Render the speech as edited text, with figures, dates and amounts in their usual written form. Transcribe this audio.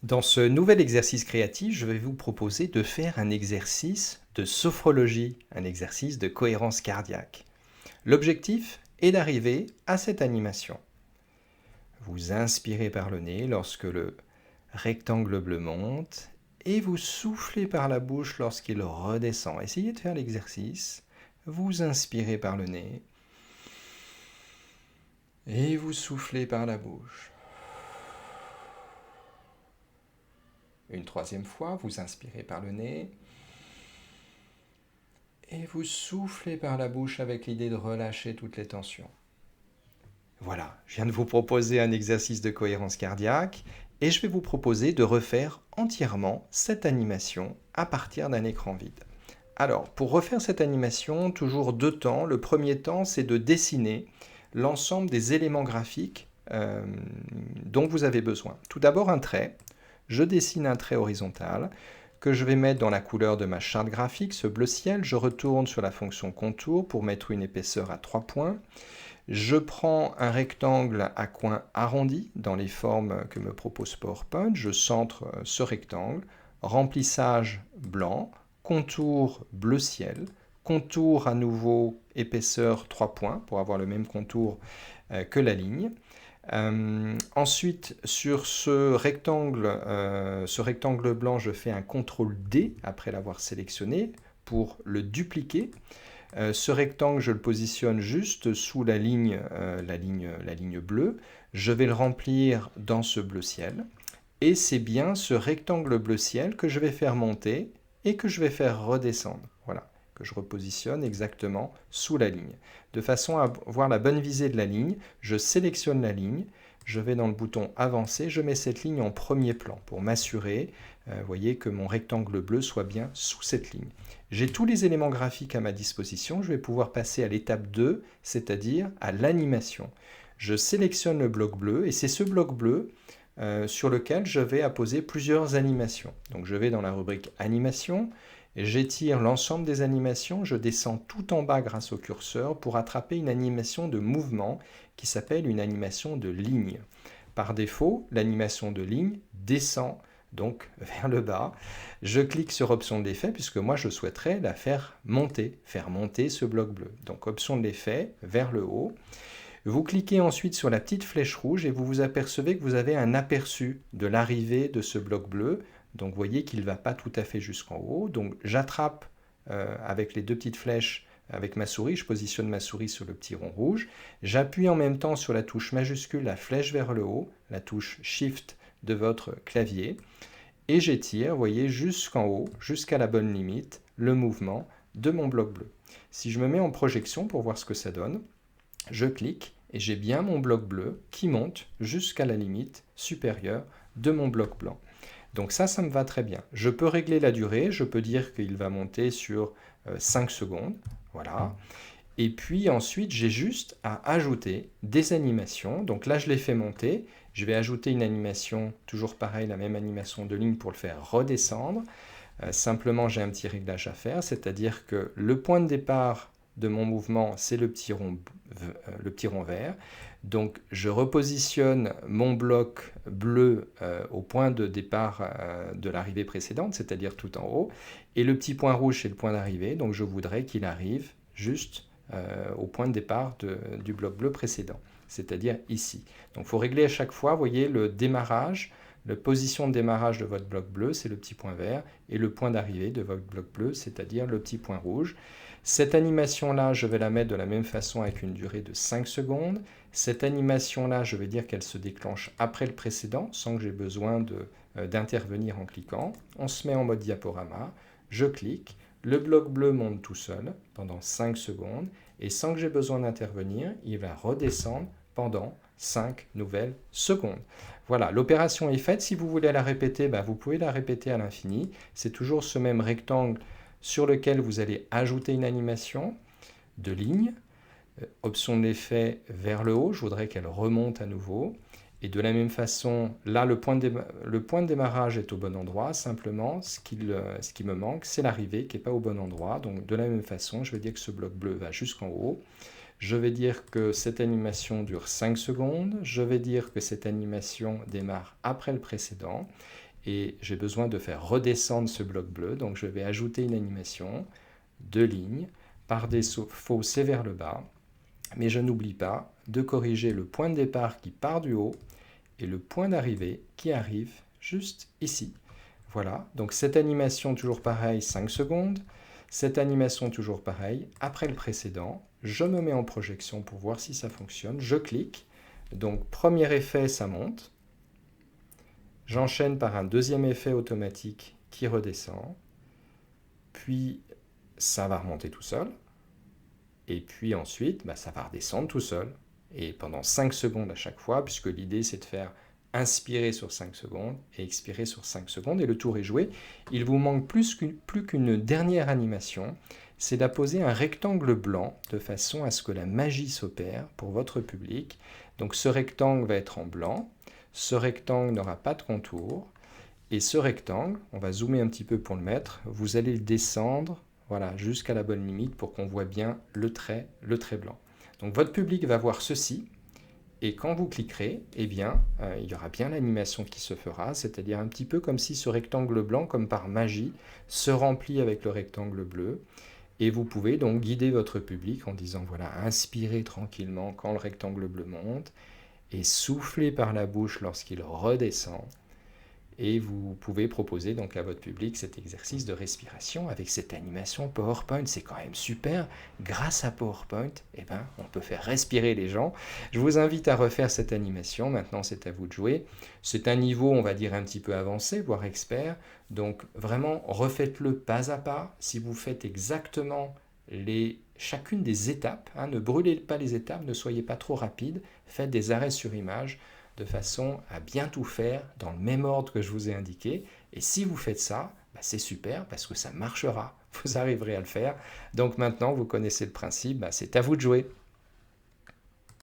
Dans ce nouvel exercice créatif, je vais vous proposer de faire un exercice de sophrologie, un exercice de cohérence cardiaque. L'objectif est d'arriver à cette animation. Vous inspirez par le nez lorsque le rectangle bleu monte et vous soufflez par la bouche lorsqu'il redescend. Essayez de faire l'exercice. Vous inspirez par le nez et vous soufflez par la bouche. Une troisième fois, vous inspirez par le nez et vous soufflez par la bouche avec l'idée de relâcher toutes les tensions. Voilà, je viens de vous proposer un exercice de cohérence cardiaque et je vais vous proposer de refaire entièrement cette animation à partir d'un écran vide. Alors, pour refaire cette animation, toujours deux temps. Le premier temps, c'est de dessiner l'ensemble des éléments graphiques dont vous avez besoin. Tout d'abord, un trait. Je dessine un trait horizontal que je vais mettre dans la couleur de ma charte graphique, ce bleu ciel. Je retourne sur la fonction contour pour mettre une épaisseur à 3 points. Je prends un rectangle à coin arrondi dans les formes que me propose PowerPoint. Je centre ce rectangle. Remplissage blanc, contour bleu ciel, contour à nouveau épaisseur 3 points pour avoir le même contour que la ligne. Ensuite, sur ce rectangle blanc, je fais un CTRL D après l'avoir sélectionné pour le dupliquer. Ce rectangle, je le positionne juste sous la ligne bleue. Je vais le remplir dans ce bleu ciel. Et c'est bien ce rectangle bleu ciel que je vais faire monter et que je vais faire redescendre. Voilà, que je repositionne exactement sous la ligne. De façon à voir la bonne visée de la ligne, je sélectionne la ligne, je vais dans le bouton avancer, je mets cette ligne en premier plan pour m'assurer, voyez, que mon rectangle bleu soit bien sous cette ligne. J'ai tous les éléments graphiques à ma disposition, je vais pouvoir passer à l'étape 2, c'est-à-dire à l'animation. Je sélectionne le bloc bleu et c'est ce bloc bleu sur lequel je vais apposer plusieurs animations. Donc je vais dans la rubrique animation, j'étire l'ensemble des animations, je descends tout en bas grâce au curseur pour attraper une animation de mouvement qui s'appelle une animation de ligne. Par défaut, l'animation de ligne descend donc vers le bas. Je clique sur option de l'effet puisque moi je souhaiterais la faire monter ce bloc bleu. Donc option de l'effet vers le haut. Vous cliquez ensuite sur la petite flèche rouge et vous vous apercevez que vous avez un aperçu de l'arrivée de ce bloc bleu. Donc vous voyez qu'il ne va pas tout à fait jusqu'en haut. Donc j'attrape avec les deux petites flèches avec ma souris, je positionne ma souris sur le petit rond rouge. J'appuie en même temps sur la touche majuscule, la flèche vers le haut, la touche Shift de votre clavier. Et j'étire, vous voyez, jusqu'en haut, jusqu'à la bonne limite, le mouvement de mon bloc bleu. Si je me mets en projection pour voir ce que ça donne, je clique et j'ai bien mon bloc bleu qui monte jusqu'à la limite supérieure de mon bloc blanc. Donc ça me va très bien. Je peux régler la durée, je peux dire qu'il va monter sur 5 secondes, voilà. Et puis ensuite, j'ai juste à ajouter des animations. Donc là, je l'ai fait monter. Je vais ajouter une animation, toujours pareil, la même animation de ligne pour le faire redescendre. Simplement, j'ai un petit réglage à faire, c'est-à-dire que le point de départ de mon mouvement, c'est le petit rond vert. Donc, je repositionne mon bloc bleu au point de départ de l'arrivée précédente, c'est-à-dire tout en haut. Et le petit point rouge, c'est le point d'arrivée. Donc, je voudrais qu'il arrive juste au point de départ du bloc bleu précédent, c'est-à-dire ici. Donc, il faut régler à chaque fois, vous voyez, le démarrage. La position de démarrage de votre bloc bleu, c'est le petit point vert, et le point d'arrivée de votre bloc bleu, c'est-à-dire le petit point rouge. Cette animation-là, je vais la mettre de la même façon avec une durée de 5 secondes. Cette animation-là, je vais dire qu'elle se déclenche après le précédent, sans que j'ai besoin d'intervenir en cliquant. On se met en mode diaporama, je clique, le bloc bleu monte tout seul pendant 5 secondes, et sans que j'ai besoin d'intervenir, il va redescendre pendant 5 nouvelles secondes. Voilà, l'opération est faite. Si vous voulez la répéter, vous pouvez la répéter à l'infini. C'est toujours ce même rectangle sur lequel vous allez ajouter une animation de ligne. Option de l'effet vers le haut, je voudrais qu'elle remonte à nouveau. Et de la même façon, là, le point de démarrage est au bon endroit. Simplement, ce qui me manque, c'est l'arrivée qui n'est pas au bon endroit. Donc, de la même façon, je vais dire que ce bloc bleu va jusqu'en haut. Je vais dire que cette animation dure 5 secondes. Je vais dire que cette animation démarre après le précédent. et j'ai besoin de faire redescendre ce bloc bleu, donc je vais ajouter une animation, 2 lignes, par défaut c'est vers le bas, mais je n'oublie pas de corriger le point de départ qui part du haut et le point d'arrivée qui arrive juste ici. Voilà, donc cette animation toujours pareil, 5 secondes, cette animation toujours pareil, après le précédent, je me mets en projection pour voir si ça fonctionne, je clique, donc premier effet ça monte, j'enchaîne par un deuxième effet automatique qui redescend, puis ça va remonter tout seul, et puis ensuite ça va redescendre tout seul, et pendant 5 secondes à chaque fois, puisque l'idée c'est de faire inspirer sur 5 secondes et expirer sur 5 secondes, et le tour est joué. Il vous manque plus qu'une dernière animation, c'est d'apposer un rectangle blanc de façon à ce que la magie s'opère pour votre public. Donc ce rectangle va être en blanc, ce rectangle n'aura pas de contour, et ce rectangle, on va zoomer un petit peu pour le mettre, vous allez le descendre voilà, jusqu'à la bonne limite pour qu'on voit bien le trait blanc. Donc votre public va voir ceci, et quand vous cliquerez, eh bien, il y aura bien l'animation qui se fera, c'est-à-dire un petit peu comme si ce rectangle blanc, comme par magie, se remplit avec le rectangle bleu. Et vous pouvez donc guider votre public en disant, voilà, inspirez tranquillement quand le rectangle bleu monte, et soufflez par la bouche lorsqu'il redescend. Et vous pouvez proposer donc à votre public cet exercice de respiration avec cette animation PowerPoint. C'est quand même super. Grâce à PowerPoint, on peut faire respirer les gens. Je vous invite à refaire cette animation. Maintenant, c'est à vous de jouer. C'est un niveau, on va dire, un petit peu avancé, voire expert. Donc, vraiment, refaites-le pas à pas. Si vous faites exactement chacune des étapes, ne brûlez pas les étapes, ne soyez pas trop rapide. Faites des arrêts sur image de façon à bien tout faire dans le même ordre que je vous ai indiqué. Et si vous faites ça, c'est super parce que ça marchera. Vous arriverez à le faire. Donc maintenant, vous connaissez le principe, c'est à vous de jouer.